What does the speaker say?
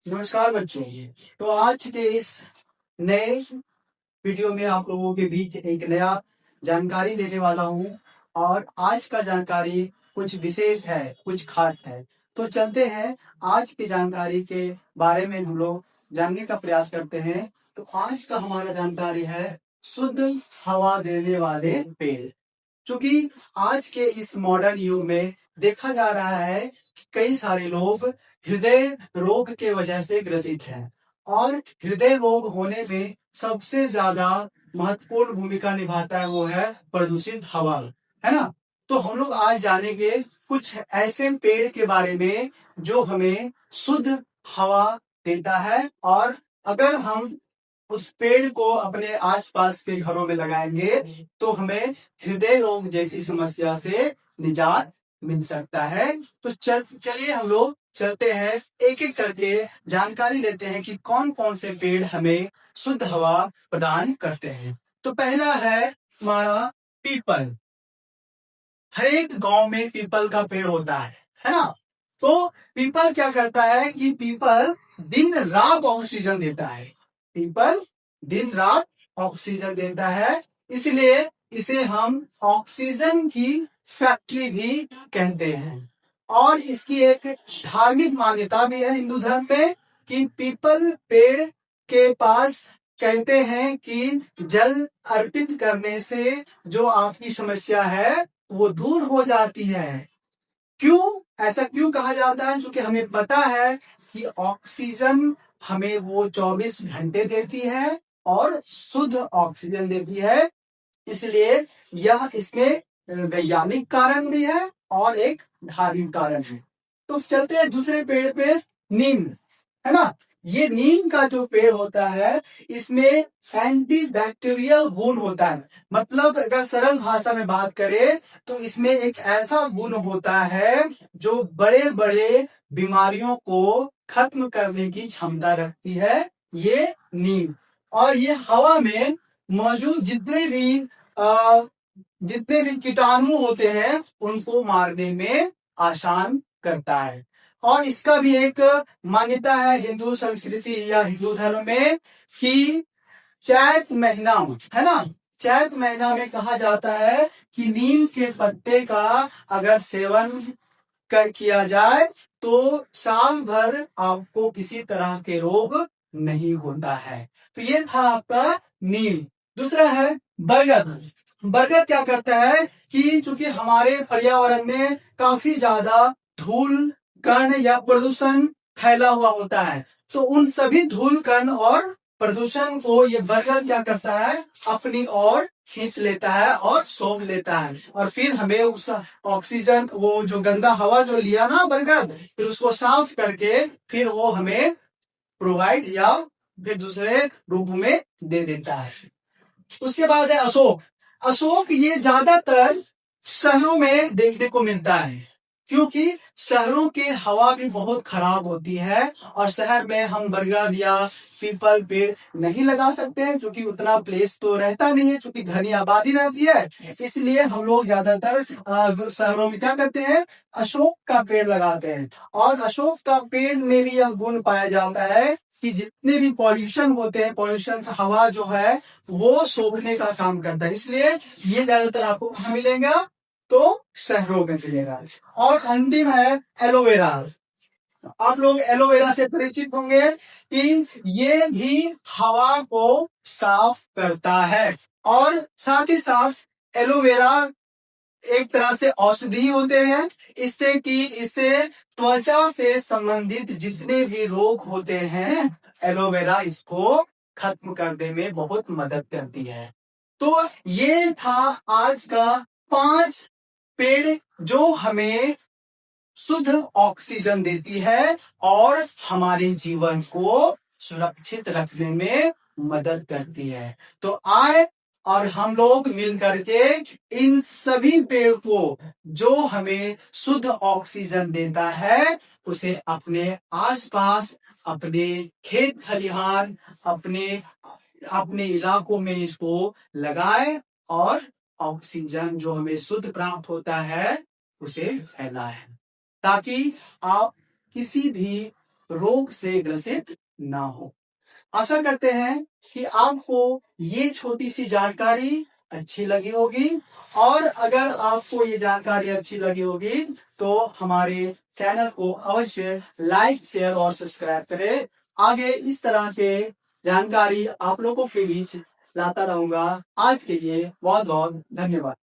नमस्कार बच्चों। तो आज के इस नए वीडियो में आप लोगों के बीच एक नया जानकारी देने वाला हूं और आज का जानकारी कुछ विशेष है, कुछ खास है। तो चलते हैं आज की जानकारी के बारे में हम लोग जानने का प्रयास करते हैं। तो आज का हमारा जानकारी है शुद्ध हवा देने वाले पेड़। क्योंकि आज के इस मॉडर्न युग में देखा जा रहा है कि कई सारे लोग हृदय रोग के वजह से ग्रसित हैं और हृदय रोग होने में सबसे ज्यादा महत्वपूर्ण भूमिका निभाता है वो है प्रदूषित हवा, है ना। तो हम लोग आज जानेंगे कुछ ऐसे पेड़ के बारे में जो हमें शुद्ध हवा देता है और अगर हम उस पेड़ को अपने आसपास के घरों में लगाएंगे तो हमें हृदय रोग जैसी समस्या से निजात मिल सकता है। तो चलिए हम लोग चलते हैं, एक एक करके जानकारी लेते हैं कि कौन कौन से पेड़ हमें शुद्ध हवा प्रदान करते हैं। तो पहला है हमारा पीपल। हर एक गांव में पीपल का पेड़ होता है ना। तो पीपल क्या करता है कि पीपल दिन रात ऑक्सीजन देता है। पीपल दिन रात ऑक्सीजन देता है, इसलिए इसे हम ऑक्सीजन की फैक्ट्री भी कहते हैं। और इसकी एक धार्मिक मान्यता भी है हिंदू धर्म में कि पीपल पेड़ के पास कहते हैं कि जल अर्पित करने से जो आपकी समस्या है वो दूर हो जाती है। क्यों ऐसा क्यों कहा जाता है? क्योंकि हमें पता है कि ऑक्सीजन हमें वो 24 घंटे देती है और शुद्ध ऑक्सीजन देती है, इसलिए यह इसमें वैज्ञानिक कारण भी है और एक धार्मिक कारण है। तो चलते हैं दूसरे पेड़ पे, नीम, है ना। ये नीम का जो पेड़ होता है इसमें एंटी बैक्टीरियल गुण होता है। मतलब अगर सरल भाषा में बात करें तो इसमें एक ऐसा गुण होता है जो बड़े बड़े बीमारियों को खत्म करने की क्षमता रखती है, ये नीम। और ये हवा में मौजूद जितने भी कीटाणु होते हैं उनको मारने में आसान करता है। और इसका भी एक मान्यता है हिंदू संस्कृति या हिंदू धर्म में कि चैत महीना, है ना, चैत महीना में कहा जाता है कि नीम के पत्ते का अगर सेवन किया जाए तो साल भर आपको किसी तरह के रोग नहीं होता है। तो ये था आपका नीम। दूसरा है बरगद। बरगद क्या करता है कि चूंकि हमारे पर्यावरण में काफी ज्यादा धूल कण या प्रदूषण फैला हुआ होता है, तो उन सभी धूल कण और प्रदूषण को ये बरगद क्या करता है, अपनी ओर खींच लेता है और सोख लेता है। और फिर हमें उस ऑक्सीजन, वो जो गंदा हवा जो लिया ना बरगद, फिर उसको साफ करके फिर वो हमें प्रोवाइड या फिर दूसरे रूप में दे देता है। उसके बाद है अशोक। अशोक ये ज्यादातर शहरों में देखने को मिलता है क्योंकि शहरों की हवा भी बहुत खराब होती है और शहर में हम बरगद या पीपल पेड़ नहीं लगा सकते हैं क्योंकि उतना प्लेस तो रहता नहीं है, क्योंकि घनी आबादी रहती है। इसलिए हम लोग ज्यादातर शहरों में क्या करते हैं, अशोक का पेड़ लगाते हैं। और अशोक का पेड़ में भी यह गुण पाया जाता है कि जितने भी पॉल्यूशन होते हैं, पॉल्यूशन हवा जो है वो सोखने का काम करता है, इसलिए ये ज्यादातर आपको कहाँ मिलेगा, तो शहरों में मिलेगा। और अंतिम है एलोवेरा। आप लोग एलोवेरा से परिचित होंगे कि ये भी हवा को साफ करता है और साथ ही साथ एलोवेरा एक तरह से औषधि होते हैं, इससे त्वचा से संबंधित जितने भी रोग होते हैं एलोवेरा इसको खत्म करने में बहुत मदद करती है। तो ये था आज का 5 पेड़ जो हमें शुद्ध ऑक्सीजन देती है और हमारे जीवन को सुरक्षित रखने में मदद करती है। तो आए और हम लोग मिल करके इन सभी पेड़ को जो हमें शुद्ध ऑक्सीजन देता है उसे अपने आसपास, अपने खेत खलिहान, अपने इलाकों में इसको लगाए और ऑक्सीजन जो हमें शुद्ध प्राप्त होता है उसे फैलाए, ताकि आप किसी भी रोग से ग्रसित ना हो। आशा करते हैं कि आपको ये छोटी सी जानकारी अच्छी लगी होगी, और अगर आपको ये जानकारी अच्छी लगी होगी तो हमारे चैनल को अवश्य लाइक, शेयर और सब्सक्राइब करें। आगे इस तरह के जानकारी आप लोगों के बीच लाता रहूंगा। आज के लिए बहुत बहुत धन्यवाद।